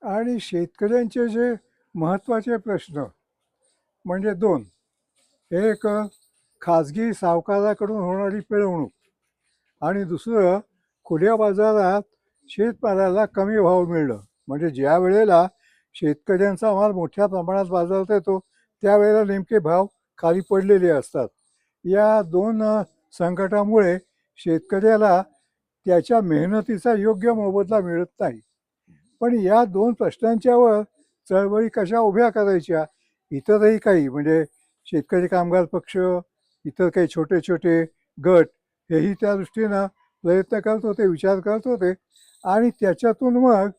आणि शेतकऱ्यांचे जे महत्त्वाचे प्रश्न म्हणजे दोन. एक खाजगी सावकाराकडून होणारी पिळवणूक आणि दुसरं खुल्या बाजारात शेतमालाला कमी भाव मिळणं. म्हणजे ज्या वेळेला शेतकऱ्यांचा माल मोठ्या प्रमाणात बाजारात येतो त्यावेळेला नेमके भाव खाली पडलेले असतात. या दोन संकटामुळे शेतकऱ्याला त्याच्या मेहनतीचा योग्य मोबदला मिळत नाही. पण या दोन प्रश्नांच्यावर चळवळी कशा उभ्या करायच्या, इतरही काही म्हणजे शेतकरी कामगार पक्ष, इतर काही छोटे छोटे गट हेही त्या दृष्टीनं प्रयत्न करत होते, विचार करत होते. आणि त्याच्यातून मग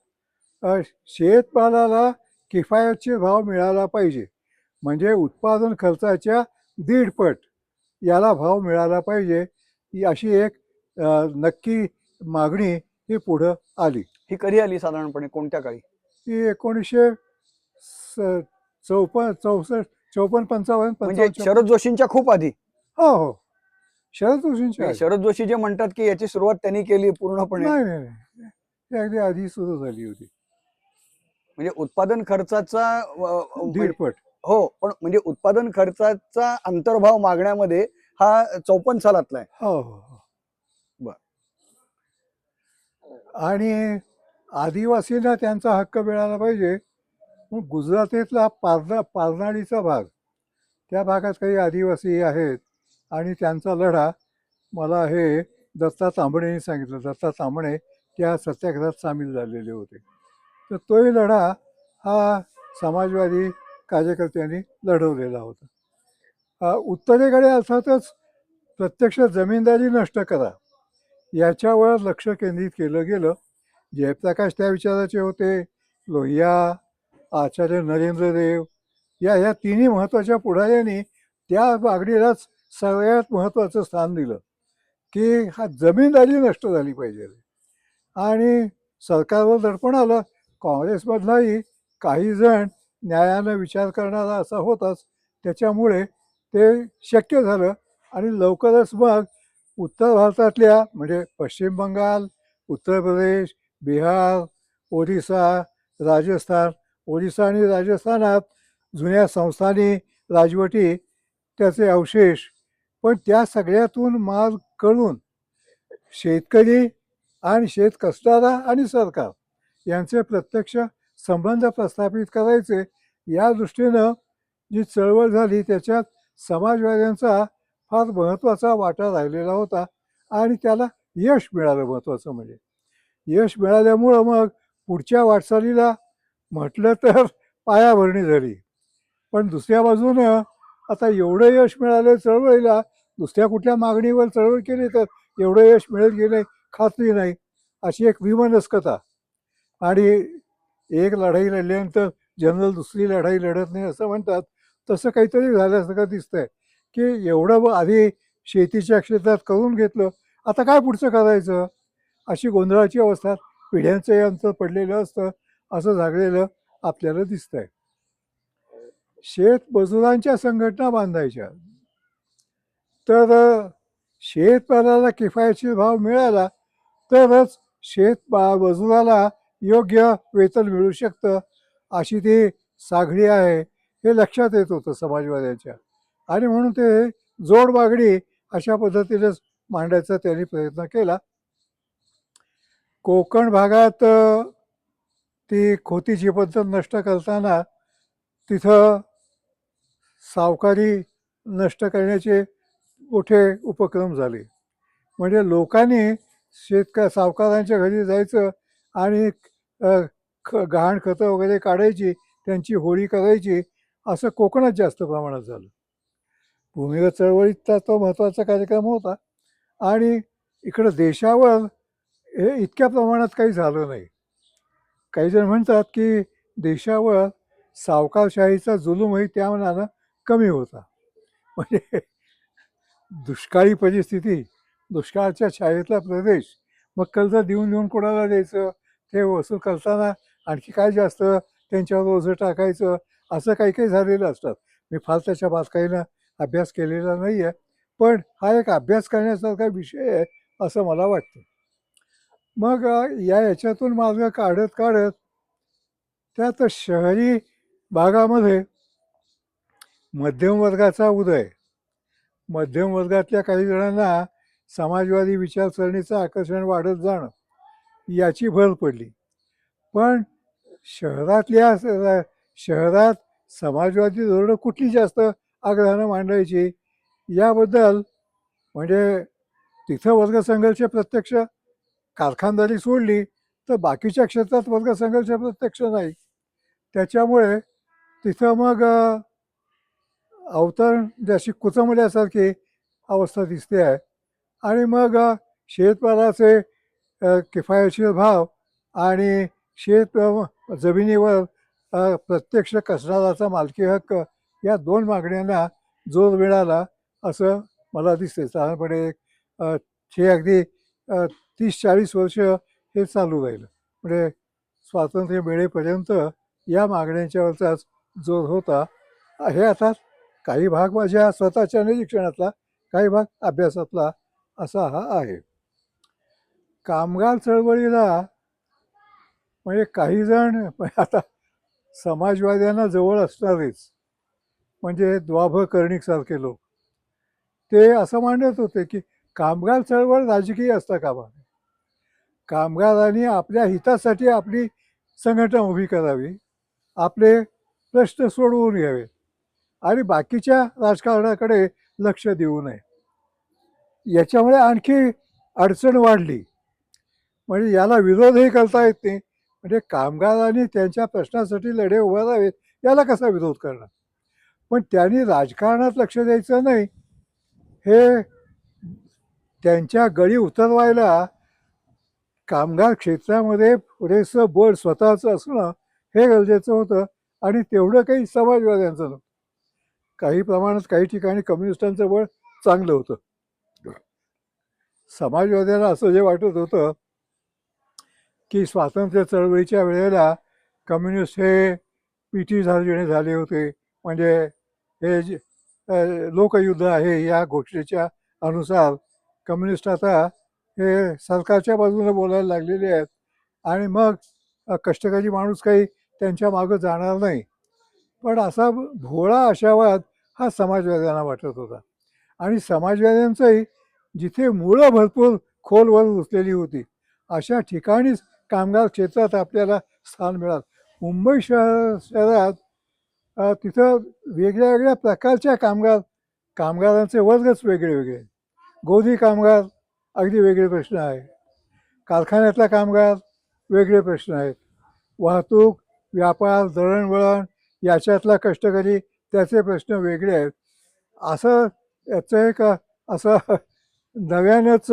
शेतमालाला किफायतशीर भाव मिळाला पाहिजे. म्हणजे उत्पादन खर्चाच्या 1.5 पट याला भाव मिळाला पाहिजे, ही अशी एक नक्की मागणी ही पुढं आली. ही कधी आली साधारणपणे, कोणत्या काळी? ती 1954 म्हणजे 55 शरद जोशींच्या खूप आधी. हो हो, शरद जोशींच्या आधी. शरद जोशी जे म्हणतात की याची सुरुवात त्यांनी केली पूर्णपणे. नाही नाही नाही, ती अगदी आधी सुरू झाली होती. म्हणजे उत्पादन खर्चाचा 1.5 पट. हो, पण म्हणजे उत्पादन खर्चाचा अंतर्भाव मागण्यामध्ये हा 54 सालातला आहे. हो हो हो. बर. आणि आदिवासींना त्यांचा हक्क मिळाला पाहिजे. मग गुजरातेतला पारनाडीचा भाग, त्या भागात काही आदिवासी आहेत आणि त्यांचा लढा मला हे दत्ता तांबणेंनी सांगितलं. दत्ता तांबणे त्या सत्याग्रहात सामील झालेले होते. तर तोही लढा हा समाजवादी कार्यकर्त्यांनी लढवलेला होता. उत्तरेकडे अर्थातच प्रत्यक्ष जमीनदारी नष्ट करा याच्यावर लक्ष केंद्रित केलं गेलं. जयप्रकाश त्या विचाराचे होते, लोहिया, आचार्य नरेंद्र देव या तिन्ही महत्त्वाच्या पुढाऱ्यांनी त्या मागणीलाच सगळ्यात महत्त्वाचं स्थान दिलं की हा जमीनदारी नष्ट झाली पाहिजे. आणि सरकारवर दडपण आलं. काँग्रेसमधलाही काही जण न्यायानं विचार करणारा असा होताच, त्याच्यामुळे ते शक्य झालं. आणि लवकरच मग उत्तर भारतातल्या म्हणजे पश्चिम बंगाल, उत्तर प्रदेश, बिहार, ओरिसा, राजस्थान, ओरिसा आणि राजस्थानात जुन्या संस्थानी राजवटी, त्याचे अवशेष, पण त्या सगळ्यातून माल कळून शेतकरी आणि शेतकसदार आणि सरकार यांचे प्रत्यक्ष संबंध प्रस्थापित करायचे या दृष्टीनं जी चळवळ झाली त्याच्यात समाजवाद्यांचा फार महत्त्वाचा वाटा राहिलेला होता. आणि त्याला यश मिळालं. महत्त्वाचं म्हणजे यश मिळाल्यामुळं मग पुढच्या वाटचालीला म्हटलं तर पायाभरणी झाली. पण दुसऱ्या बाजूनं आता एवढं यश मिळालं चळवळीला, दुसऱ्या कुठल्या मागणीवर चळवळ केली तर एवढं यश मिळेल की नाही खात्री नाही, अशी एक विमनस्कता. आणि एक लढाई लढल्यानंतर जनरल दुसरी लढाई लढत नाही असं म्हणतात, तसं काहीतरी झाल्यासारखं दिसतंय की एवढं आधी शेतीच्या क्षेत्रात करून घेतलं, आता काय पुढचं करायचं, अशी गोंधळाची अवस्था पिढ्यांचं यांचं पडलेलं असतं, असं झालेलं आपल्याला दिसतंय. शेतमजुरांच्या संघटना बांधायच्या तर शेतमालाला किफायतशीर भाव मिळाला तरच मजुराला योग्य वेतन मिळू शकतं, अशी ती साखळी आहे हे लक्षात येत होतं समाजवाद्यांच्या. आणि म्हणून ते जोड मागणी अशा पद्धतीनेच मांडायचा त्यांनी प्रयत्न केला. कोकण भागात ती खोतीची पद्धत नष्ट करताना तिथं सावकारी नष्ट करण्याचे मोठे उपक्रम झाले. म्हणजे लोकांनी सावकारांच्या घरी जायचं आणि गहाण खतं वगैरे काढायची, त्यांची होळी करायची, असं कोकणात जास्त प्रमाणात झालं. भूमिगत चळवळीचा तो महत्त्वाचा कार्यक्रम होता. आणि इकडं देशावर हे इतक्या प्रमाणात काही झालं नाही. काही जण म्हणतात की देशावर सावकारशाहीचा जुलूमही त्या मनानं कमी होता. म्हणजे दुष्काळी परिस्थिती, दुष्काळाच्या छायेतला प्रदेश, मग कर्ज देऊन देऊन कोणाला द्यायचं, ते वसूल करताना आणखी काय जास्त त्यांच्यावर ओझं टाकायचं, असं काही काही झालेलं असतात. मी फार त्याच्या बारकाईनं अभ्यास केलेला नाही आहे, पण हा एक अभ्यास करण्यासारखा विषय आहे असं मला वाटतं. मग याच्यातून मार्ग काढत काढत त्यात शहरी भागामध्ये मध्यम वर्गाचा उदय, मध्यम वर्गातल्या काही जणांना समाजवादी विचारसरणीचं आकर्षण वाढत जाणं याची भर पडली. पण शहरात समाजवादी धोरणं कुठली जास्त आग्रहानं मांडायची याबद्दल, म्हणजे तिथं वर्गसंघर्ष प्रत्यक्ष कारखानदारी सोडली तर बाकीच्या क्षेत्रात वर्गसंघर्ष प्रत्यक्ष नाही. त्याच्यामुळे तिथं मग अवतरण जशी कुचंबल्यासारखी अवस्था दिसते आहे. आणि मग शेतमालाचे किफायतशीर भाव आणि जमिनीवर प्रत्यक्ष कसणाराचा मालकी हक्क या दोन मागण्यांना जोर मिळाला असं मला दिसते. साधारणपणे हे अगदी 30-40 वर्ष हे चालू राहिलं. म्हणजे स्वातंत्र्य मिळेपर्यंत या मागण्यांच्यावरचाच जोर होता. हे आता काही भाग माझ्या स्वतःच्या निरीक्षणातला, काही भाग अभ्यासातला असा हा आहे. कामगार चळवळीला म्हणजे काही जण आता समाजवाद्यांना जवळ असणारेच, म्हणजे द्वाभ कर्णिकसारखे लोक, ते असं मांडत होते की कामगार चळवळ राजकीय असता कामा नये. कामगारांनी आपल्या हितासाठी आपली संघटना उभी करावी, आपले प्रश्न सोडवून घ्यावे आणि बाकीच्या राजकारणाकडे लक्ष देऊ नये. याच्यामुळे आणखी अडचण वाढली. म्हणजे याला विरोधही करता येत नाही. म्हणजे कामगारांनी त्यांच्या प्रश्नासाठी लढे उभारावेत, याला कसा विरोध करणार. पण त्यांनी राजकारणात लक्ष द्यायचं नाही, हे त्यांच्या गळी उतरवायला कामगार क्षेत्रामध्ये पुरेसं बळ स्वतःचं असणं हे गरजेचं होतं. आणि तेवढं काही समाजवाद्यांचं नव्हतं. काही प्रमाणात काही ठिकाणी कम्युनिस्टांचं बळ चांगलं होतं. समाजवाद्यांना असं जे वाटत होतं की स्वातंत्र्य चळवळीच्या वेळेला कम्युनिस्ट हे पिटी झाले होते. म्हणजे हे लोकयुद्ध आहे या घोषणेच्या अनुसार कम्युनिस्ट आता हे सरकारच्या बाजूने बोलायला लागलेले आहेत आणि मग कष्टकरी माणूस काही त्यांच्या मागं जाणार नाही. पण असा भोळा आशावाद हा समाजवाद्यांना वाटत होता. आणि समाजवाद्यांचंही जिथे मुळं भरपूर खोलवर रुजलेली होती अशा ठिकाणीच कामगार क्षेत्रात आपल्याला स्थान मिळालं. मुंबई शहरात तिथं वेगळ्या वेगळ्या प्रकारच्या कामगारांचे वर्गच वेगळे वेगळे. गोदी कामगार अगदी वेगळे प्रश्न आहे, कारखान्यातला कामगार वेगळे प्रश्न आहेत, वाहतूक, व्यापार, दळणवळण याच्यातला कष्टकरी त्याचे प्रश्न वेगळे आहेत. असं याचं एक असं नव्यानंच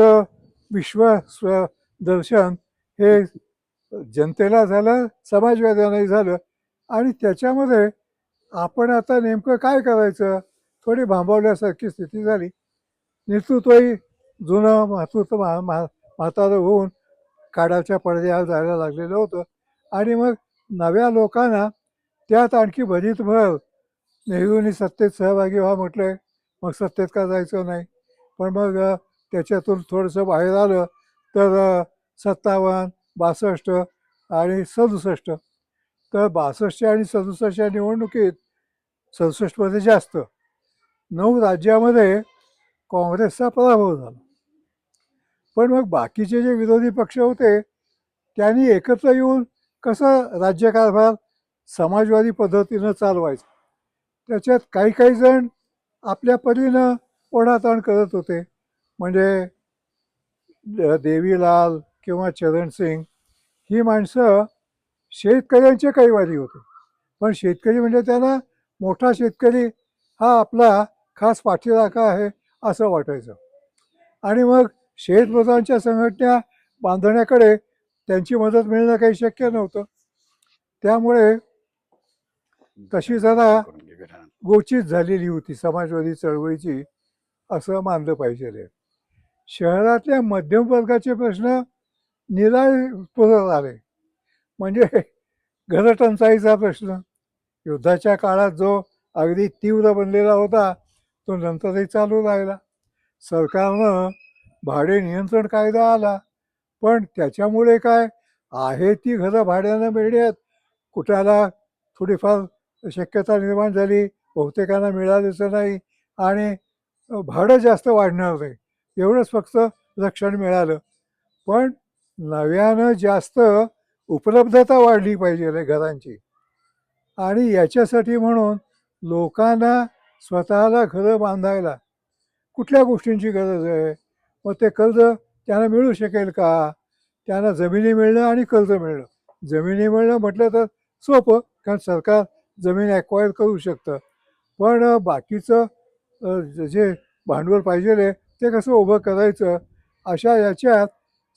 दर्शन हे जनतेला झालं, समाजवाद्यांनाही झालं. आणि त्याच्यामध्ये आपण आता नेमकं काय करायचं थोडी भांबवल्यासारखी स्थिती झाली. नेतृत्वही जुनं म्हातारं होऊन काळाच्या पडद्यावर जायला लागलेलं होतं. आणि मग नव्या लोकांना त्यात आणखी भरीतभर नेहरूंनी सत्तेत सहभागी व्हा म्हटलंय. मग सत्तेत का जायचं नाही. पण मग त्याच्यातून थोडंसं बाहेर आलं तर 57, 62 आणि 67, तर 62 आणि 67च्या निवडणुकीत 67मध्ये जास्त 9 राज्यामध्ये काँग्रेसचा पराभव झाला. पण मग बाकीचे जे विरोधी पक्ष होते त्यांनी एकत्र येऊन कसं राज्यकारभार समाजवादी पद्धतीनं चालवायचं, त्याच्यात काही काही जण आपल्या परीनं ओढाताण करत होते. म्हणजे देवीलाल किंवा चरणसिंग ही माणसं शेतकऱ्यांचे कैवारी होते. पण शेतकरी म्हणजे त्यांना मोठा शेतकरी हा आपला खास पाठीराखा आहे असं वाटायचं. आणि मग शेतमजुरांच्या संघटना बांधण्याकडे त्यांची मदत मिळणं काही शक्य नव्हतं. त्यामुळे तशी जरा गोचित झालेली होती समाजवादी चळवळीची असं मानलं पाहिजे. शहरातल्या मध्यम वर्गाचे प्रश्न निराळपूर आले. म्हणजे घरटंचाईचा प्रश्न युद्धाच्या काळात जो अगदी तीव्र बनलेला होता तो नंतरही चालू राहिला. सरकारनं भाडे नियंत्रण कायदा आला, पण त्याच्यामुळे काय आहे ती घरं भाड्यानं मिळण्यात कुठल्याला थोडीफार शक्यता निर्माण झाली, बहुतेकांना मिळालेचं नाही आणि भाडं जास्त वाढणार नाही एवढंच फक्त लक्षण मिळालं. पण नव्यानं जास्त उपलब्धता वाढली पाहिजे रे घरांची. आणि याच्यासाठी म्हणून लोकांना स्वतःला घरं बांधायला कुठल्या गोष्टींची गरज आहे, मग ते कर्ज त्यांना मिळू शकेल का? त्यांना जमिनी मिळणं आणि कर्ज मिळणं. जमिनी मिळणं म्हटलं तर सोपं, कारण सरकार जमीन ॲक्वायर करू शकतं. पण बाकीचं जे भांडवल पाहिजे आहे ते कसं उभं करायचं, अशा याच्यात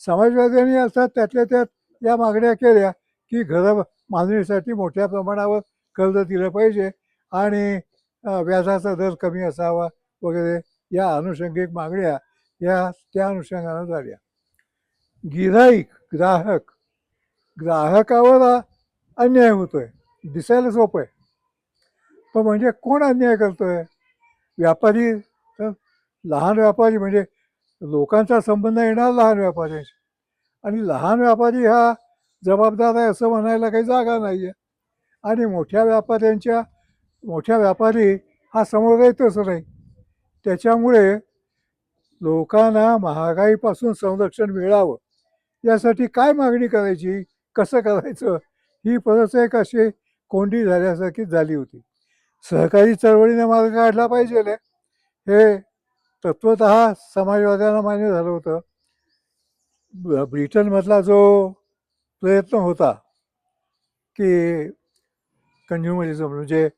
समाजवाद्यांनी अर्थात त्यातल्या त्यात या मागण्या केल्या की घरं बांधणीसाठी मोठ्या प्रमाणावर कर्ज दिलं पाहिजे आणि व्याजाचा दर कमी असावा वगैरे या अनुषंगिक मागण्या या त्या अनुषंगानं झाल्या. गिऱ्हाईक ग्राहकावर अन्याय होतोय, दिसायला सोपं आहे, पण म्हणजे कोण अन्याय करतोय? व्यापारी, तर लहान व्यापारी म्हणजे लोकांचा संबंध येणार लहान व्यापाऱ्यांशी, आणि लहान व्यापारी हा जबाबदार आहे असं म्हणायला काही जागा नाही आहे. आणि मोठ्या व्यापारी हा समोर येतच नाही. त्याच्यामुळे लोकांना महागाईपासून संरक्षण मिळावं यासाठी काय मागणी करायची, कसं करायचं, ही परत एक अशी कोंडी झाल्यासारखी झाली होती. सहकारी चळवळीने मार्ग काढला पाहिजे हे तत्वतः समाजवाद्यांना मान्य झालं होतं. ब्रिटनमधला जो प्रयत्न होता की कंझ्युमरिझम म्हणजे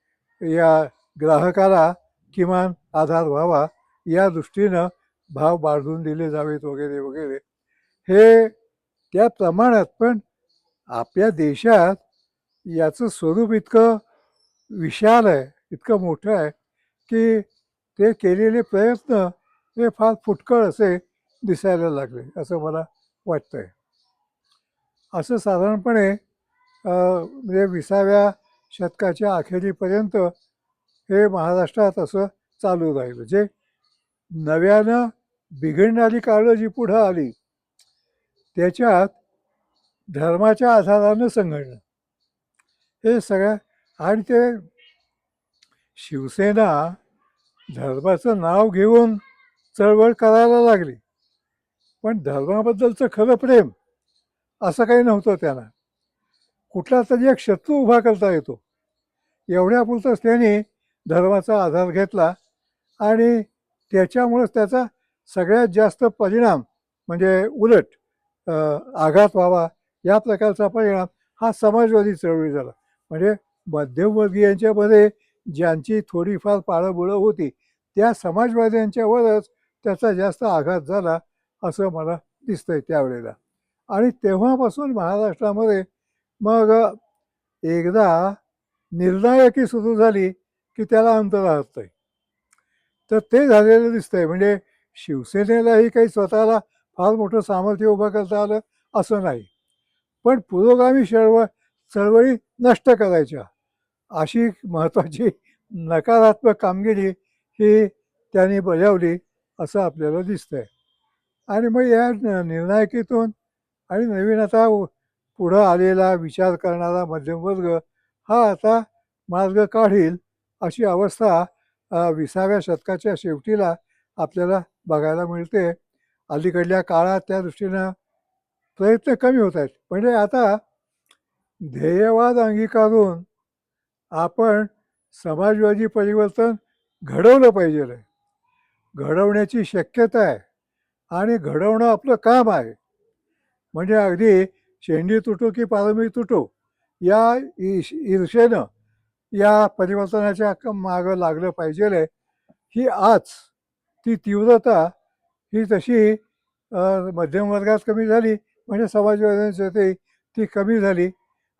या ग्राहकाला किमान आधार व्हावा या दृष्टीनं भाव वाढवून दिले जावेत वगैरे वगैरे, हे त्या प्रमाणात. पण आपल्या देशात याचं स्वरूप इतकं विशाल आहे, इतकं मोठं आहे की ते केलेले प्रयत्न हे फार फुटकळ असे दिसायला लागले असं मला वाटतंय. असं साधारणपणे म्हणजे 20व्या शतकाच्या अखेरीपर्यंत हे महाराष्ट्रात असं चालू राहिलं. जे नव्यानं बिघडणारी काळं जी पुढं आली त्याच्यात धर्माच्या आधारानं संघडणं हे सगळ्या, आणि ते शिवसेना धर्माचं नाव घेऊन चळवळ करायला लागली, पण धर्माबद्दलचं खरं प्रेम असं काही नव्हतं त्यांना. कुठला तरी एक शत्रू उभा करता येतो एवढ्यापुरतंच त्यांनी धर्माचा आधार घेतला आणि त्याच्यामुळंच त्याचा सगळ्यात जास्त परिणाम म्हणजे उलट आघात व्हावा या प्रकारचा परिणाम हा समाजवादी चळवळी झाला. म्हणजे मध्यमवर्गीयांच्यामध्ये ज्यांची थोडीफार पाळंबुळं होती त्या समाजवाद्यांच्यावरच त्याचा जास्त आघात झाला असं मला दिसतंय त्यावेळेला. आणि तेव्हापासून महाराष्ट्रामध्ये मग एकदा निर्णायकी सुरू झाली की त्याला अंत राहत नाही. तर ते झालेलं दिसतंय. म्हणजे शिवसेनेलाही काही स्वतःला फार मोठं सामर्थ्य उभं करता आलं असं नाही, पण पुरोगामी चळवळी नष्ट करायच्या अशी महत्त्वाची नकारात्मक कामगिरी ही त्यांनी बजावली असं आपल्याला दिसतंय. आणि मग या निर्णायकीतून आणि नवीन आता पुढं आलेला विचार करणारा मध्यमवर्ग हा आता मार्ग काढील अशी अवस्था 20व्या शतकाच्या शेवटीला आपल्याला बघायला मिळते. अलीकडल्या काळात त्या दृष्टीनं प्रयत्न कमी होत आहेत. म्हणजे आता ध्येयवाद अंगीकारून आपण समाजवादी परिवर्तन घडवलं पाहिजे, घडवण्याची शक्यता आहे आणि घडवणं आपलं काम आहे. म्हणजे अगदी शेंडी तुटो की पारंबी तुटो या ईर्षेनं या परिवर्तनाच्या मागं लागलं पाहिजे. ही आज ती तीव्रता ही तशी मध्यमवर्गात कमी झाली, म्हणजे समाजवाद्यांची ती कमी झाली.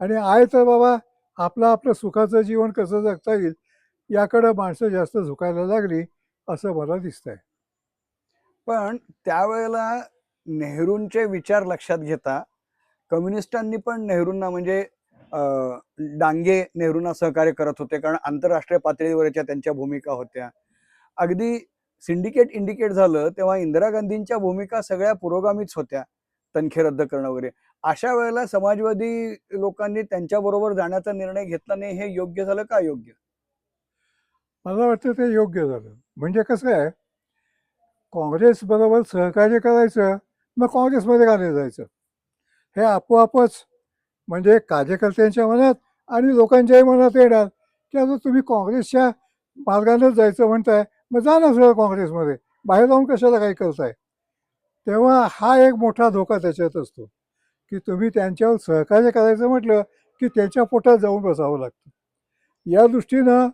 आणि आहे तर बाबा आपलं सुखाचं जीवन कसं जगता येईल याकडं माणसं जास्त झुकायला लागली असं मला दिसतंय. पण त्यावेळेला नेहरूंचे विचार लक्षात घेता कम्युनिस्टांनी पण नेहरूंना म्हणजे डांगे नेहरूंना सहकार्य करत होते, कारण आंतरराष्ट्रीय पातळीवरच्या त्यांच्या भूमिका होत्या. अगदी सिंडिकेट इंडिकेट झालं तेव्हा इंदिरा गांधींच्या भूमिका सगळ्या पुरोगामीच होत्या, तनखे रद्द करणं वगैरे. अशा वेळेला समाजवादी लोकांनी त्यांच्याबरोबर जाण्याचा निर्णय घेतला नाही, हे योग्य झालं का योग्य? मला वाटतं ते योग्य झालं. म्हणजे कसं आहे, काँग्रेस बरोबर सहकार्य करायचं, मग काँग्रेसमध्ये का नाही जायचं? हे आपोआपच म्हणजे कार्यकर्त्यांच्या मनात आणि लोकांच्याही मनात येणार की आता तुम्ही काँग्रेसच्या मार्गानेच जायचं म्हणताय, मग जा ना सरळ काँग्रेसमध्ये, बाहेर जाऊन कशाला काही करताय. तेव्हा हा एक मोठा धोका त्याच्यात असतो की तुम्ही त्यांच्यावर सहकार्य करायचं म्हटलं की त्याच्या पोटात जाऊन बसावं लागतं. या दृष्टीनं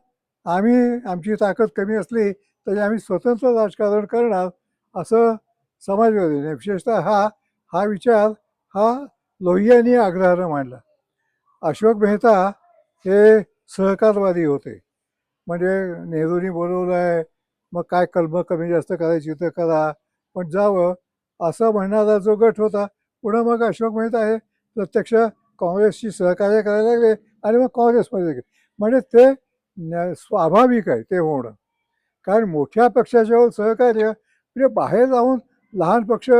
आम्ही आमची ताकद कमी असली तरी आम्ही स्वतंत्र राजकारण करणार असं समाजवादीने विशेषतः हा विचार हा लोहियांनी आग्रहानं मांडला. अशोक मेहता हे सहकारवादी होते. म्हणजे नेहरूंनी बोलवलं आहे, मग काय कलमं कमी जास्त करायची तर करा, पण जावं असं म्हणणारा जो गट होता. पुढं मग अशोक मेहता हे प्रत्यक्ष काँग्रेसशी सहकार्य करायला लागले आणि मग काँग्रेसमध्ये गेले. म्हणजे ते स्वाभाविक आहे ते होणं. कारण मोठ्या पक्षाच्या सहकार्य म्हणजे बाहेर जाऊन लहान पक्ष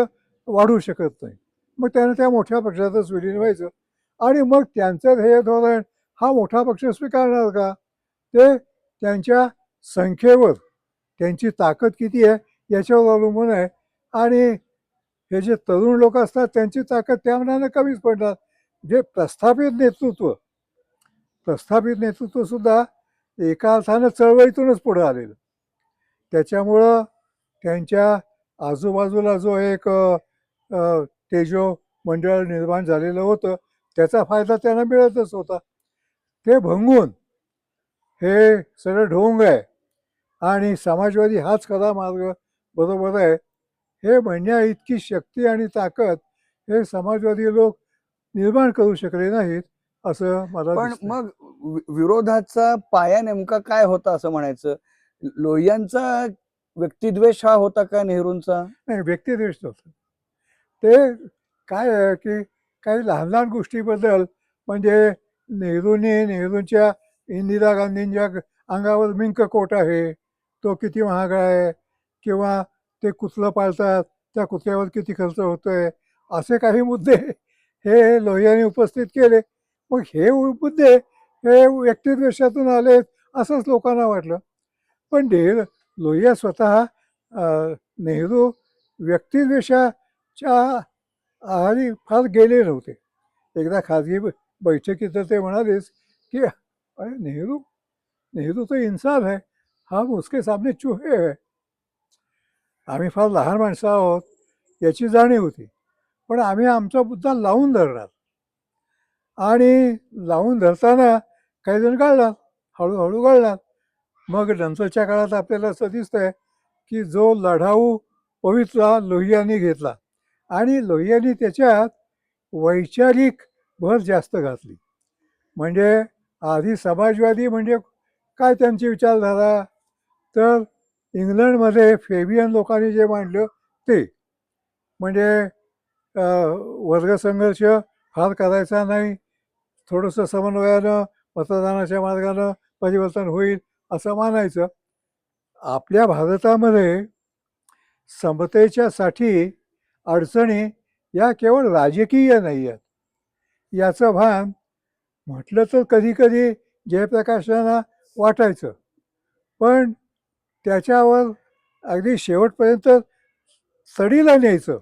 वाढू शकत नाही. मग त्यानं त्या मोठ्या पक्षातच विलीन व्हायचं आणि मग त्यांचं ध्येय धोरण हा मोठा पक्ष स्वीकारणार का? ते त्यांच्या संख्येवर, त्यांची ताकद किती आहे याच्यावर अवलंबून आहे. आणि हे जे तरुण लोक असतात त्यांची ताकद त्या मनानं कमीच पडणार. जे प्रस्थापित नेतृत्वसुद्धा एका अर्थानं चळवळीतूनच पुढे आलेलं. त्याच्यामुळं त्यांच्या आजूबाजूला जो एक तेजो मंडळ निर्माण झालेलं होतं त्याचा फायदा त्यांना मिळतच होता. ते भंगून हे सगळं ढोंग आहे आणि समाजवादी हाच खरा मार्ग बरोबर आहे हे म्हणण्या इतकी शक्ती आणि ताकद हे समाजवादी लोक निर्माण करू शकले नाहीत असं मला पण दिसतंय. मग विरोधाचा पाया नेमका काय होता असं म्हणायचं? लोहियांचा व्यक्तिद्वेष हा होता का नेहरूंचा? नाही, व्यक्तिद्वेष नव्हतं. ते काय आहे की काही लहान लहान गोष्टीबद्दल म्हणजे नेहरूंच्या इंदिरा गांधींच्या अंगावर मिंक कोट आहे, तो किती महाग आहे, किंवा ते कुत्रा पाळतात त्या कुत्र्यावर किती खर्च होतोय, असे काही मुद्दे हे लोहियांनी उपस्थित केले. मग हे मुद्दे हे व्यक्तिद्वेषातून आले असंच लोकांना वाटलं. पण लोहिया स्वतः नेहरू व्यक्तिद्वेषाच्या आहारी फार गेले नव्हते. एकदा खाजगी बैठकीत तर ते म्हणालेच की अरे नेहरू तो इंसान है, हम उसके सामने चूहे है. आम्ही फार लहान माणसं आहोत याची जाणीव होती, पण आम्ही आमचा मुद्दा लावून धरणार. आणि लावून धरताना काही जण गाळणार, हळूहळू गाळणार. मग नंतरच्या काळात आपल्याला असं दिसतंय की जो लढाऊ पवित्रा लोहियांनी घेतला आणि लोहियांनी त्याच्यात वैचारिक भर जास्त घातली. म्हणजे आधी समाजवादी म्हणजे काय त्यांची विचारधारा, तर इंग्लंडमध्ये फेबियन लोकांनी जे मांडलं ते म्हणजे वर्गसंघर्ष फार करायचा नाही, थोडंसं समन्वयानं मतदानाच्या मार्गानं परिवर्तन होईल असं मानायचं. आपल्या भारतामध्ये समतेच्यासाठी अडचणी या केवळ राजकीय नाही आहेत याचं भान म्हटलं तर कधी कधी जयप्रकाशांना वाटायचं, पण त्याच्यावर अगदी शेवटपर्यंत सडीला न्यायचं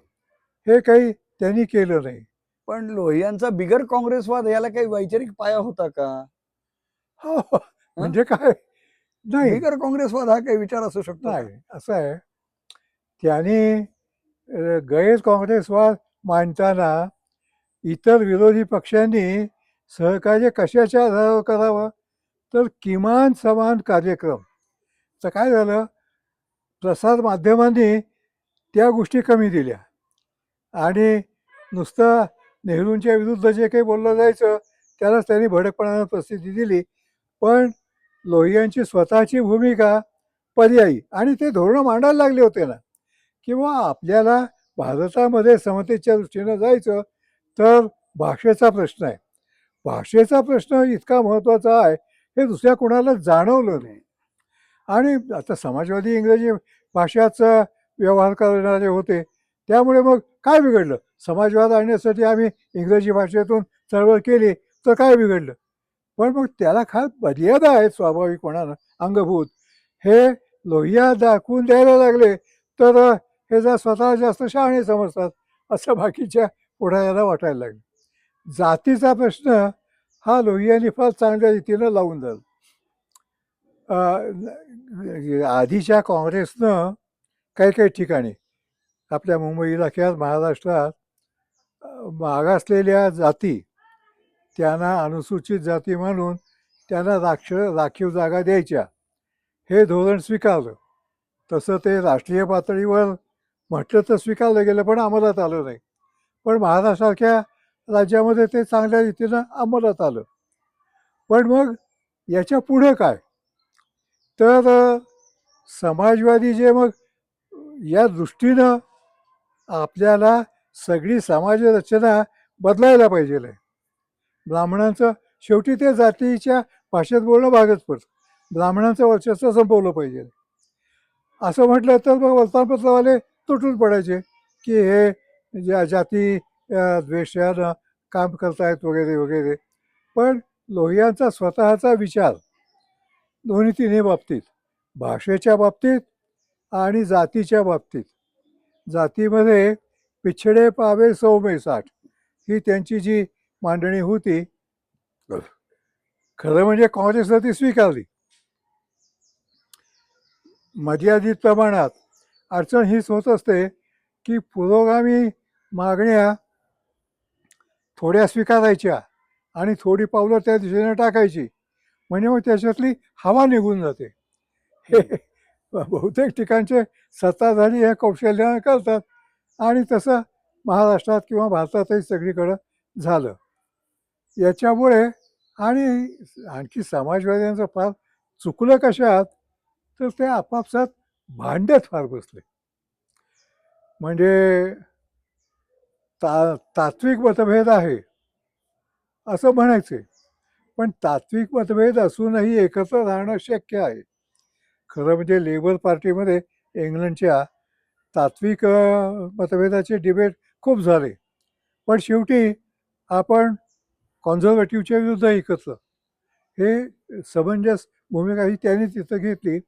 हे काही त्यांनी केलं नाही. पण लोहियांचा बिगर काँग्रेसवाद याला काही वैचारिक पाया होता का? हो, म्हणजे काय, नाही बिगर काँग्रेसवाद हा काही विचार असू शकतो का? नाही असं आहे. त्यांनी गैर काँग्रेसवाद मांडताना इतर विरोधी पक्षांनी सहकार्य कशाच्या आधारावर करावं, तर किमान समान कार्यक्रम. तर काय झालं, प्रसार माध्यमांनी त्या गोष्टी कमी दिल्या आणि नुसतं नेहरूंच्या विरुद्ध जे काही बोललं जायचं त्यालाच त्यांनी भडकपणानं प्रसिद्धी दिली. पण लोहियांची स्वतःची भूमिका पर्यायी आणि ते धोरणं मांडायला लागले होते ना, किंवा आपल्याला भारतामध्ये समतेच्या दृष्टीनं जायचं तर भाषेचा प्रश्न आहे. भाषेचा प्रश्न इतका महत्त्वाचा आहे हे दुसऱ्या कोणाला जाणवलं नाही. आणि आता समाजवादी इंग्रजी भाषाचा व्यवहार करणारे होते, त्यामुळे मग काय बिघडलं, समाजवाद आणण्यासाठी आम्ही इंग्रजी भाषेतून चळवळ केली तर काय बिघडलं. पण मग त्याला खास मर्यादा आहेत स्वाभाविकपणानं अंगभूत. हे लोहिया दाखवून द्यायला लागले तर हे जर स्वतः जास्त शहाणे समजतात असं बाकीच्या पुढाऱ्याला वाटायला लागलं. जातीचा प्रश्न हा लोहियांनी फार चांगल्या रीतीनं लावून दिला. आधीच्या काँग्रेसनं काही काही ठिकाणी आपल्या मुंबई इलाक्यात महाराष्ट्रात मागासलेल्या जाती त्यांना अनुसूचित जाती म्हणून त्यांना राखीव जागा द्यायच्या हे धोरण स्वीकारलं. तसं ते राष्ट्रीय पातळीवर म्हटलं तर स्वीकारलं गेलं पण अंमलात आलं नाही. पण महाराष्ट्रासारख्या राज्यामध्ये ते चांगल्या रीतीनं अंमलात आलं. पण मग याच्या पुढे काय तर समाजवादी जे मग या दृष्टीनं आपल्याला सगळी समाजरचना बदलायला पाहिजे. ब्राह्मणांचं शेवटी ते जातीच्या भाषेत बोलणं भागच पडतं. ब्राह्मणांचं वर्चस्व संपवलं पाहिजे असं म्हटलं तर मग वर्तमानपत्रवाले तुटून पडायचे की हे जाती द्वेषानं काम करतायत वगैरे वगैरे. पण लोहियांचा स्वतःचा विचार दोन्ही तिन्ही बाबतीत, भाषेच्या बाबतीत आणि जातीच्या बाबतीत, जातीमध्ये पिछडे पावे सौ में साठ ही त्यांची जी मांडणी होती खरं म्हणजे काँग्रेसनं ती स्वीकारली मर्यादित प्रमाणात. अडचण हीच होत असते की पुरोगामी मागण्या थोड्या स्वीकारायच्या आणि थोडी पावलं त्या दिशेने टाकायची म्हणजे मग त्याच्यातली हवा निघून जाते. हे बहुतेक ठिकाणचे सत्ताधारी हे कौशल्यानं करतात आणि तसं महाराष्ट्रात किंवा भारतातही सगळीकडं झालं. याच्यामुळे आणि आणखी समाजवाद्यांचं फार चुकलं कशात तर ते आपापसात भांडत फार बसले. म्हणजे तात्विक मतभेद आहे असं म्हणायचे पण तात्विक मतभेद असूनही एकत्र राहणं शक्य आहे. खरं म्हणजे लेबर पार्टीमध्ये इंग्लंडच्या तात्विक मतभेदाचे डिबेट खूप झाले पण शेवटी आपण कॉन्झर्वेटिव्हच्या विरुद्ध एकत्र हे समंजस भूमिका ही त्यांनी तिथं घेतली.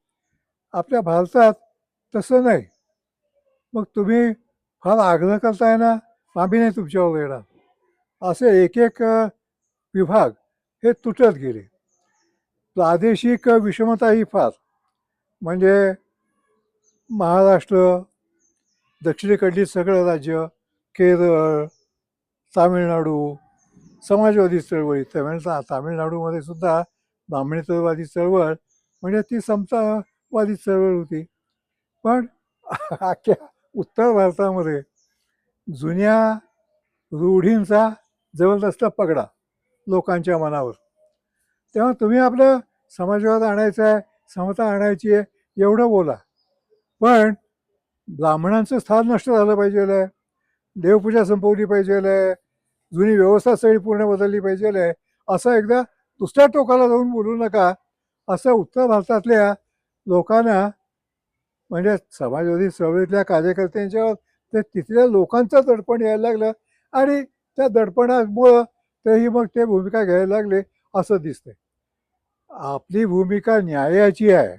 आपल्या भारतात तसं नाही. मग तुम्ही फार आग्रह करताय ना आम्ही नाही तुमच्यावर येणार असे एक एक विभाग हे तुटत गेले. प्रादेशिक विषमता ही फार म्हणजे महाराष्ट्र दक्षिणेकडली सगळं राज्य केरळ तामिळनाडू समाजवादी चळवळी तामिळनाडूमध्ये सुद्धा ब्राह्मणेतरवादी चळवळ म्हणजे ती समतावादी चळवळ होती. पण अख्ख्या उत्तर भारतामध्ये जुन्या रूढींचा जबरदस्त पगडा लोकांच्या मनावर. तेव्हा तुम्ही आपलं समाजवाद आणायचा आहे समता आणायची आहे एवढं बोला पण ब्राह्मणांचं स्थान नष्ट झालं पाहिजे देवपूजा संपवली पाहिजे जुनी व्यवस्था सगळी पूर्ण बदलली पाहिजे असं एकदा दुसऱ्या टोकाला जाऊन बोलू नका असं उत्तर भारतातल्या लोकांना म्हणजे समाजवादी चळवळीतल्या कार्यकर्त्यांच्यावर ते तिथल्या लोकांचं दडपण यायला लागलं आणि त्या दडपणामुळं तेही मग ते भूमिका घ्यायला लागले असं दिसतंय. आपली भूमिका न्यायाची आहे.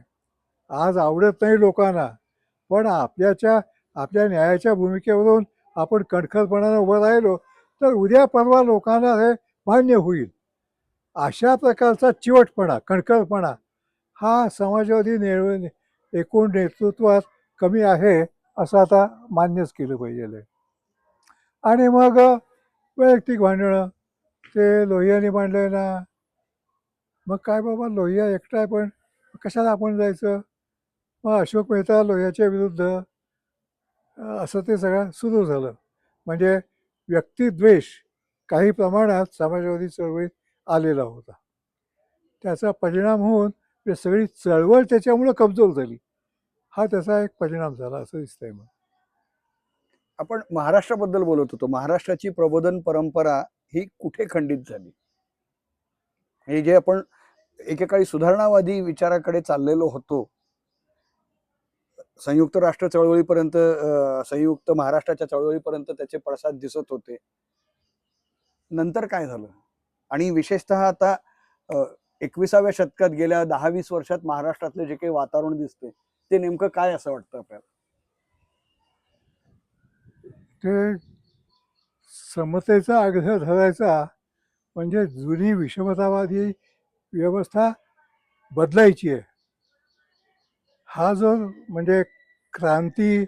आज आवडत नाही लोकांना पण आपल्या न्यायाच्या भूमिकेवरून आपण कणखरपणानं उभं राहिलो तर उद्या परवा लोकांना हे मान्य होईल. अशा प्रकारचा चिवटपणा कणखरपणा हा समाजवादी एकूण नेतृत्वात कमी आहे असं आता मान्यच केलं पाहिजे. आणि मग वैयक्तिक भांडणं ते लोहियांनी मांडलंय ना मग काय बाबा लोहिया एकटा आहे पण कशाला आपण जायचं. मग अशोक मेहता लोहियाच्या विरुद्ध असं ते सगळं सुरू झालं. म्हणजे व्यक्तिद्वेष काही प्रमाणात समाजवादी चळवळीत आलेला होता. त्याचा परिणाम होऊन सगळी चळवळ त्याच्यामुळं कमजोर झाली हा त्याचा एक परिणाम झाला असं दिसतंय. मग आपण महाराष्ट्राबद्दल बोलत होतो. महाराष्ट्राची प्रबोधन परंपरा ही कुठे खंडित झाली हे जे आपण एकेकाळी सुधारणावादी विचाराकडे चाललेलो होतो संयुक्त राष्ट्र चळवळीपर्यंत संयुक्त महाराष्ट्राच्या चळवळीपर्यंत त्याचे पडसाद दिसत होते. नंतर काय झालं? आणि विशेषतः आता 21व्या शतकात गेल्या 10-20 वर्षात महाराष्ट्रातलं जे काही वातावरण दिसते ते नेमकं काय असं वाटतं आपल्याला? ते समतेचा आग्रह धरायचा म्हणजे जुनी विषमतावादी व्यवस्था बदलायची आहे. हा जो म्हणजे क्रांतीचा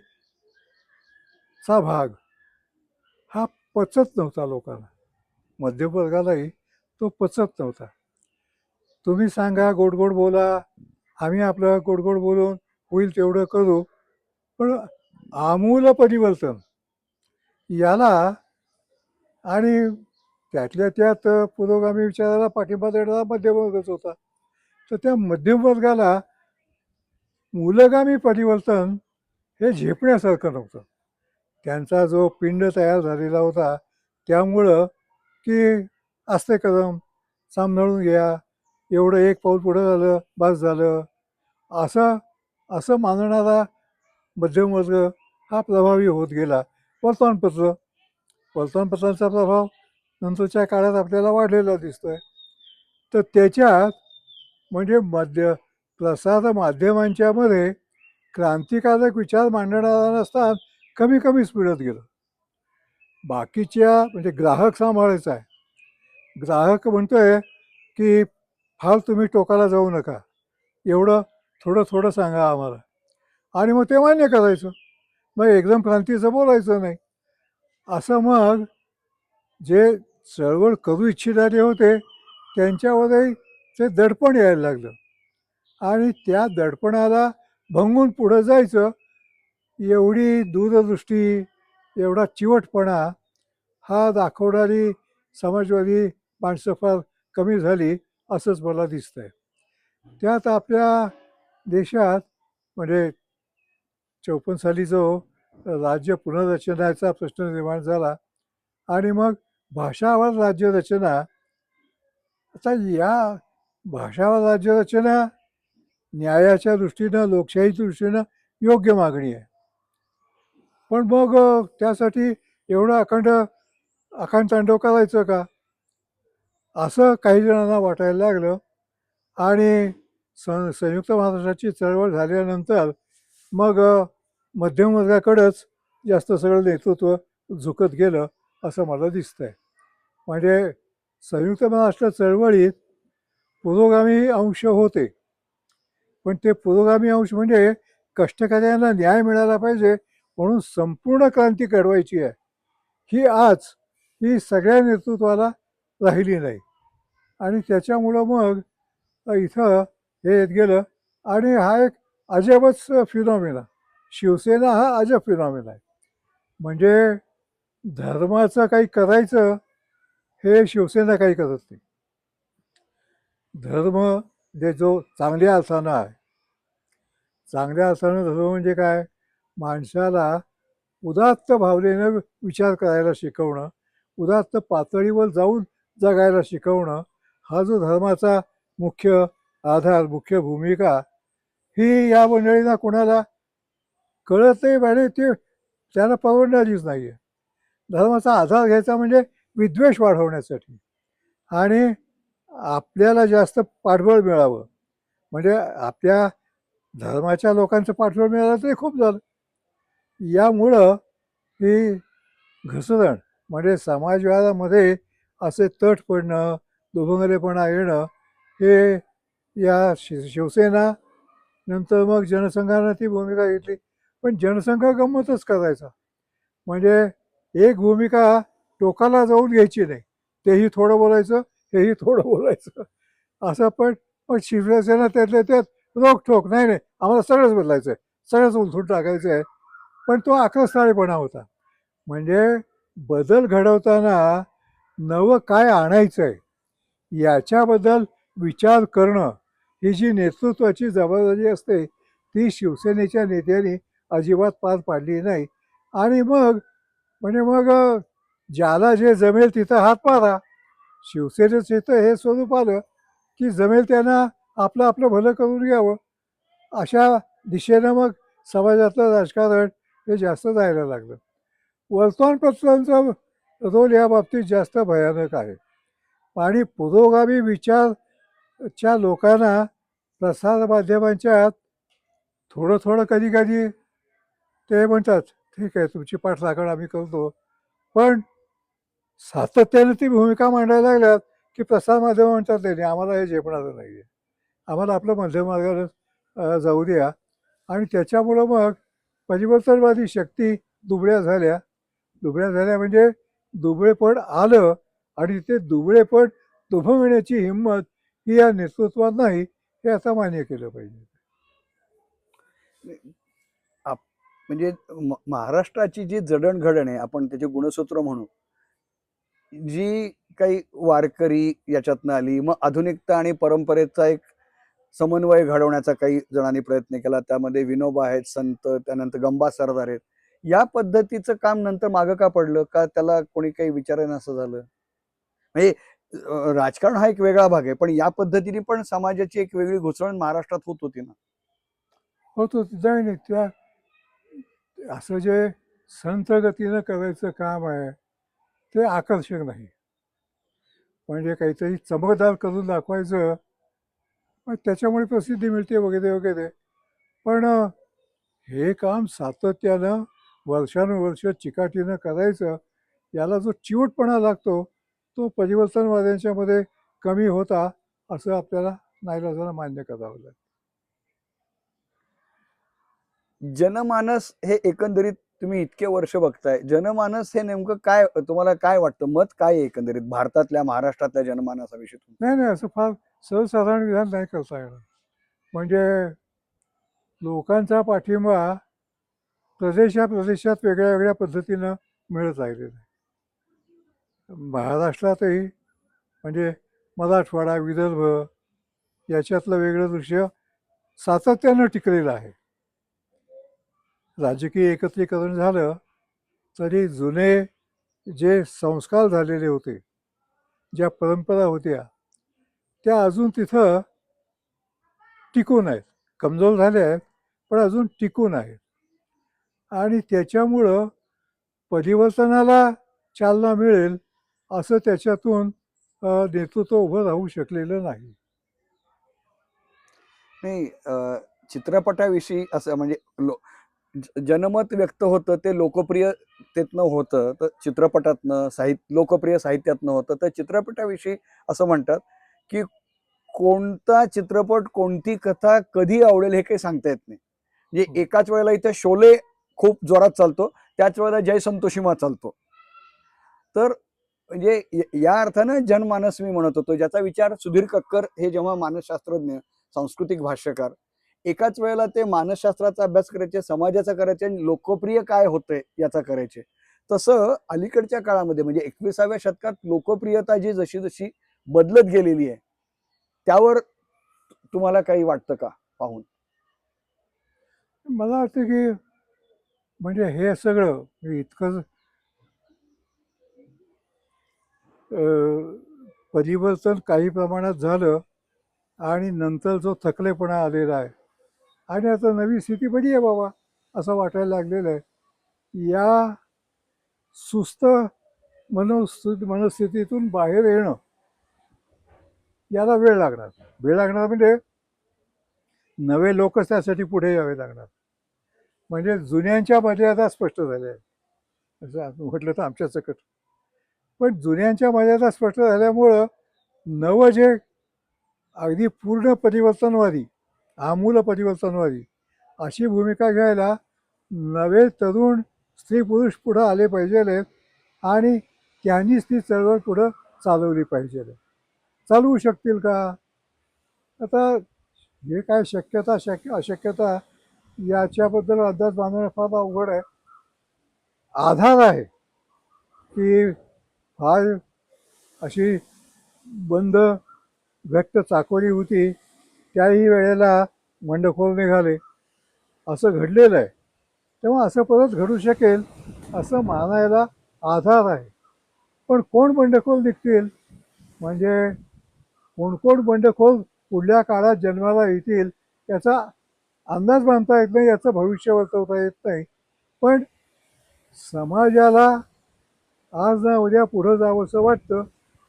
भाग हा पचत नव्हता लोकांना, मध्यमवर्गालाही तो पचत नव्हता. तुम्ही सांगा, गोड गोड बोला, आम्ही आपलं गोड गोड बोलून होईल तेवढं करू, पण आमूल परिवर्तन याला आणि त्यातल्या त्यात पुरोगामी विचाराला पाठिंबा देणारा मध्यमवर्गच होता. तर त्या मध्यम वर्गाला मूलगामी परिवर्तन हे झेपण्यासारखं नव्हतं. त्यांचा जो पिंड तयार झालेला होता त्यामुळं की असते कदम सांभाळून घ्या, एवढं एक पाऊल पुढं झालं बस झालं, असं असं मानणारा मध्यम वर्ग हा प्रभावी होत गेला. वर्तमानपत्र वर्तमानपत्रांचा प्रभाव नंतरच्या काळात आपल्याला वाढलेला दिसतोय. तर त्याच्यात म्हणजे प्रसार माध्यमांच्या मध्ये क्रांतिकारक विचार मांडणारा नसतात कमी कमीच मिळत गेलं. बाकीच्या म्हणजे ग्राहक सांभाळायचा आहे. ग्राहक म्हणतोय की फार तुम्ही टोकाला जाऊ नका, एवढं थोडं थोडं सांगा आम्हाला, आणि मग ते मान्य करायचं. मग एकदम क्रांतीचं बोलायचं नाही. असं मग जे चळवळ करू इच्छिणारे होते त्यांच्यावरही ते दडपण यायला लागलं, आणि त्या दडपणाला भंगून पुढं जायचं. एवढी दूरदृष्टी, एवढा चिवटपणा हा दाखवणारी समाजवादी माणसं फार कमी झाली असंच मला दिसतंय. त्यात आपल्या देशात म्हणजे 54 साली जो राज्य पुनर्रचनाचा प्रश्न निर्माण झाला आणि मग भाषावर राज्यरचना. आता या भाषावर राज्यरचना न्यायाच्या दृष्टीनं, लोकशाहीच्या दृष्टीनं योग्य मागणी आहे. पण मग त्यासाठी एवढं अखंड अखंड तांडव करायचं का, असं काही जणांना वाटायला लागलं. आणि संयुक्त महाराष्ट्राची चळवळ झाल्यानंतर मग मध्यम वर्गाकडंच जास्त सगळं नेतृत्व झुकत गेलं असं मला दिसतंय. म्हणजे संयुक्त महाराष्ट्र चळवळीत पुरोगामी अंश होते, पण ते पुरोगामी अंश म्हणजे कष्टकऱ्यांना न्याय मिळाला पाहिजे म्हणून संपूर्ण क्रांती घडवायची आहे, ही सगळ्या नेतृत्वाला राहिली नाही. आणि त्याच्यामुळं मग इथं हे येत गेलं. आणि हा एक अजबच फिनॉमिना, शिवसेना हा अजब फिनॉमिना आहे. म्हणजे धर्माचं काही करायचं हे शिवसेना काही करत नाही. धर्म जे जो चांगल्या अर्थानं आहे, चांगल्या अर्थानं धर्म म्हणजे काय, माणसाला उदात्त भावनेनं विचार करायला शिकवणं, उदात्त पातळीवर जाऊन जगायला शिकवणं, हा जो धर्माचा मुख्य आधार, मुख्य भूमिका, ही या मंडळींना कोणाला कळत नाही. आणि ते त्याला परवडणारीच नाही आहे. धर्माचा आधार घ्यायचा म्हणजे विद्वेष वाढवण्यासाठी आणि आपल्याला जास्त पाठबळ मिळावं, म्हणजे आपल्या धर्माच्या लोकांचं पाठबळ मिळालं तरी खूप झालं. यामुळं ही घसरण म्हणजे समाजवादामध्ये असे तट पडणं, दुभंगलेपणा येणं, हे या शिवसेना नंतर मग जनसंघानं ती भूमिका घेतली. पण जनसंघ गंमतच करायचा, म्हणजे एक भूमिका टोकाला जाऊन घ्यायची नाही, तेही थोडं बोलायचं, हेही थोडं बोलायचं, असं. पण मग शिवसेना त्यातल्या त्यात रोखठोक, नाही नाही आम्हाला सगळंच बदलायचं आहे, सगळंच उलथून टाकायचं आहे. पण तो आक्रस्ताळेपणा होता. म्हणजे बदल घडवताना नवं काय आणायचं आहे याच्याबद्दल विचार करणं, ही जी नेतृत्वाची जबाबदारी असते ती शिवसेनेच्या नेत्यांनी अजिबात पार पाडली नाही. आणि मग म्हणजे मग ज्याला जे जमेल तिथं हात मारा. शिवसेनेचं इथं हे स्वरूप आलं की जमेल त्यांना आपलं आपलं भलं करून घ्यावं, अशा दिशेनं मग समाजातलं राजकारण हे जास्त जायला लागलं. वर्तमानपत्रांचा रोल या बाबतीत जास्त भयानक आहे. आणि पुरोगामी विचारच्या लोकांना प्रसारमाध्यमांच्या थोडं थोडं कधी कधी ते म्हणतात ठीक आहे तुमची पाठराखण आम्ही करतो, पण सातत्याने ती भूमिका मांडायला लागल्यात की प्रसारमाध्यमं म्हणतात नाही नाही, आम्हाला हे झेपणारं नाही आहे, आम्हाला आपलं मध्यमार्गानं जाऊ द्या. आणि त्याच्यामुळं मग परिवर्तनवादी शक्ती दुबळ्या झाल्या. दुबळ्या झाल्या म्हणजे दुबळेपण आलं, आणि ते दुबळेपण दुभवण्याची हिंमत ही या नेतृत्वात नाही, हे आता मान्य केलं पाहिजे. म्हणजे महाराष्ट्राची जी जडणघडण आहे, आपण त्याचे गुणसूत्र म्हणू, जी काही वारकरी याच्यातनं आली, मग आधुनिकता आणि परंपरेचा एक समन्वय घडवण्याचा काही जणांनी प्रयत्न केला. त्यामध्ये विनोबा आहेत, संत, त्यानंतर गंबा सरदार आहेत. या पद्धतीचं काम नंतर मागं का पडलं? का त्याला कोणी काही विचारेन असं झालं? म्हणजे राजकारण हा एक वेगळा भाग आहे, पण या पद्धतीने पण समाजाची एक वेगळी घुसळण महाराष्ट्रात होत होती ना. होतो नाही त्या असं जे संत गतीनं करायचं काम आहे ते आकर्षक नाही. म्हणजे काहीतरी चमकदार करून दाखवायचं, मग त्याच्यामुळे प्रसिद्धी मिळते वगैरे वगैरे. पण हे काम सातत्यानं वर्षानुवर्ष चिकाटीनं करायचं, याला जो चिवटपणा लागतो तो परिवर्तनवाद्यांच्या मध्ये कमी होता, असं आपल्याला नाईलाजानं मान्य करावं लागतं. जनमानस हे एकंदरीत तुम्ही इतके वर्ष बघताय, जनमानस हे नेमकं काय, तुम्हाला काय वाटतं, मत काय आहे एकंदरीत भारतातल्या, महाराष्ट्रातल्या जनमानसाविषयी? नाही नाही, असं फार सर्वसाधारण विधान नाही करता येणार. म्हणजे लोकांचा पाठिंबा प्रदेशात वेगळ्या वेगळ्या पद्धतीनं मिळत राहिलेला आहे. महाराष्ट्रातही म्हणजे मराठवाडा, विदर्भ याच्यातलं वेगळं दृश्य सातत्यानं टिकलेलं आहे. राजकीय एकत्रीकरण झालं तरी जुने जे संस्कार झालेले होते, ज्या परंपरा होत्या, त्या अजून तिथं टिकून आहेत. कमजोर झाल्या आहेत पण अजून टिकून आहेत. आणि त्याच्यामुळं परिवर्तनाला चालना मिळेल असं त्याच्यातून नेतृत्व उभं राहू शकलेलं नाही. नाही, चित्रपटाविषयी असं म्हणजे जनमत व्यक्त होतं ते लोकप्रियतेतनं होतं, तर चित्रपटातनं, लोकप्रिय साहित्यातनं होतं. तर चित्रपटाविषयी असं म्हणतात की कोणता चित्रपट, कोणती कथा कधी आवडेल हे काही सांगता येत नाही. म्हणजे एकाच वेळेला इथे शोले खूप जोरात चालतो, त्याच वेळेला जय संतोषीमा चालतो. तर म्हणजे या अर्थानं जनमानस मी म्हणत होतो, ज्याचा विचार सुधीर कक्कर हे जेव्हा मानसशास्त्रज्ञ, सांस्कृतिक भाष्यकार, एकाच वेळेला ते मानसशास्त्राचा अभ्यास करायचे, समाजाचा करायचे आणि लोकप्रिय काय होतंय याचा करायचे. तसं अलीकडच्या काळामध्ये म्हणजे 21व्या शतकात लोकप्रियता जी जशी जशी बदलत गेलेली आहे, त्यावर तुम्हाला काही वाटतं का पाहून? मला वाटतं की म्हणजे हे सगळं इतकं परिवर्तन काही प्रमाणात झालं आणि नंतर जो थकलेपणा आलेला आहे आणि आता नवी स्थिती बरी आहे बाबा असं वाटायला लागलेलं आहे. या सुस्त मनस्थितीतून बाहेर येणं याला वेळ लागणार. वेळ लागणार म्हणजे नवे लोकच त्यासाठी पुढे यावे लागणार. म्हणजे जुन्यांच्या मर्यादा स्पष्ट झाल्या आहेत असं म्हटलं तर आमच्या सकट. पण जुन्यांच्या मर्यादा स्पष्ट झाल्यामुळं नवं जे अगदी पूर्ण परिवर्तनवादी, आमूल परिवर्तनवादी अशी भूमिका घ्यायला नवे तरुण स्त्री पुरुष पुढं आले पाहिजे आणि त्यांनीच ती चळवळ पुढं चालवली पाहिजे. चालवू शकतील का? आता हे काय अशक्यता याच्याबद्दल अंदाज बांधणं फार अवघड आहे. आधार आहे की फार अशी बंद घट्ट चाकोरी होती, त्याही वेळेला बंडखोर निघाले, असं घडलेलं आहे. तेव्हा असं परत घडू शकेल असं मानायला आधार आहे. पण कोण बंडखोर निघतील, म्हणजे कोण बंडखोर पुढल्या काळात जन्माला येतील याचा अंदाज बांधता येत नाही, याचं भविष्य वर्तवता येत नाही. पण समाजाला आज ना उद्या पुढं जावंसं वाटतं,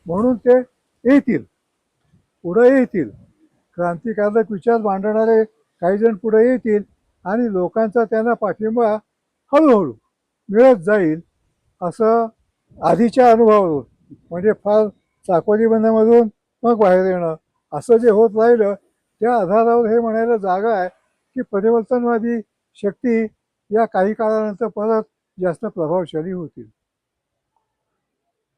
म्हणून ते येतील, पुढं येतील. क्रांतिकारक विचार मांडणारे काही जण पुढे येतील आणि लोकांचा त्यांना पाठिंबा हळूहळू मिळत जाईल. असं आधीच्या अनुभवावरून, म्हणजे फार चाकोरी बंधामधून मग बाहेर येणं, असं जे होत राहिलं, त्या आधारावर हे म्हणायला जागा आहे की परिवर्तनवादी शक्ती या काही काळानंतर परत जास्त प्रभावशाली होतील.